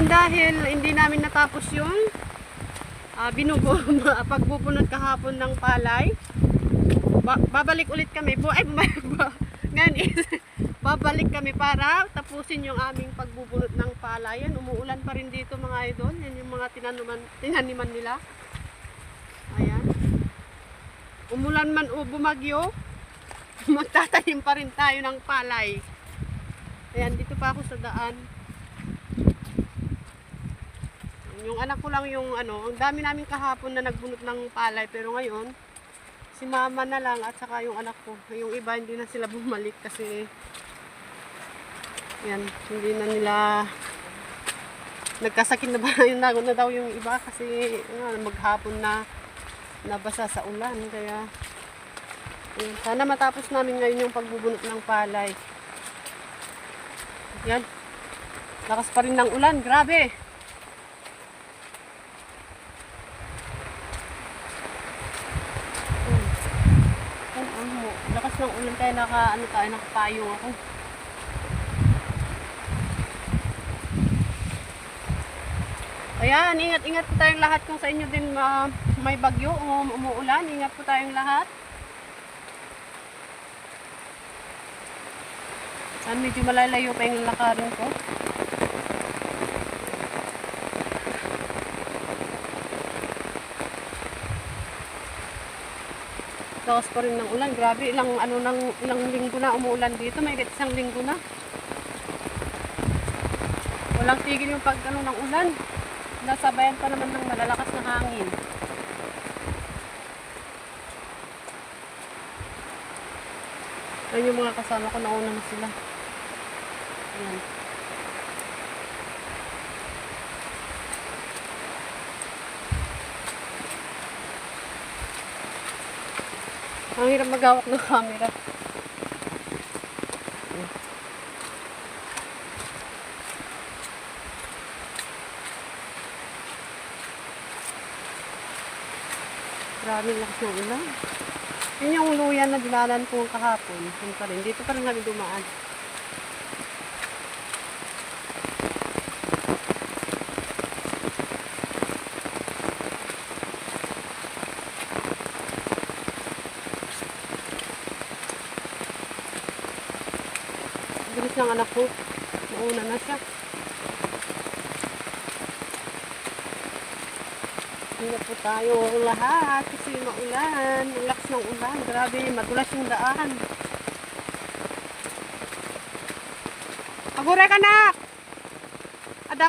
dahil hindi namin natapos yung pagbubunot kahapon ng palay, babalik ulit kami. Ngayon is babalik kami para tapusin yung aming pagbubunot ng palay. Yan, umuulan pa rin dito mga idol. Yan yung mga tinaniman nila. Ayan. Umulan man o bumagyo, magtatanim pa rin tayo ng palay. Ayan, dito pa ako sa daan. Yung anak ko lang yung ang dami namin kahapon na nagbunot ng palay, pero ngayon si mama na lang at saka yung anak ko. Yung iba hindi na sila bumalik kasi yan, hindi na nila nagkasakit na ba yung nagon na daw yung iba kasi maghapon na nabasa sa ulan, kaya yan, sana matapos namin ngayon yung pagbubunot ng palay. Yan, lakas pa rin ng ulan, grabe. Lakas ng ulan kaya nakapayong ako. Ayan, ingat-ingat po tayong lahat kung sa inyo din may bagyo o umuulan. Ingat po tayong lahat. Medyo malalayo pa yung lakarin ko. Lakas pa rin ng ulan. Grabe, ilang linggo na umuulan dito. May isang linggo na. Walang tigil yung ng ulan. Nasabayan pa naman ng malalakas na hangin. Ayun yung mga kasama ko, nauna na sila. Ayan. Ang hirap maghawak ng camera. Grabe lakas ng ulan. Yun yung luyan na dinalan ko kahapon. Yun pa rin. Dito pa rin kami dumaan. Bilis ng anak ko. Nauna na siya. Ingat po tayo lahat kasi maulan. Ang lakas ng ulan. Grabe, madulas yung daan. Agure ka na!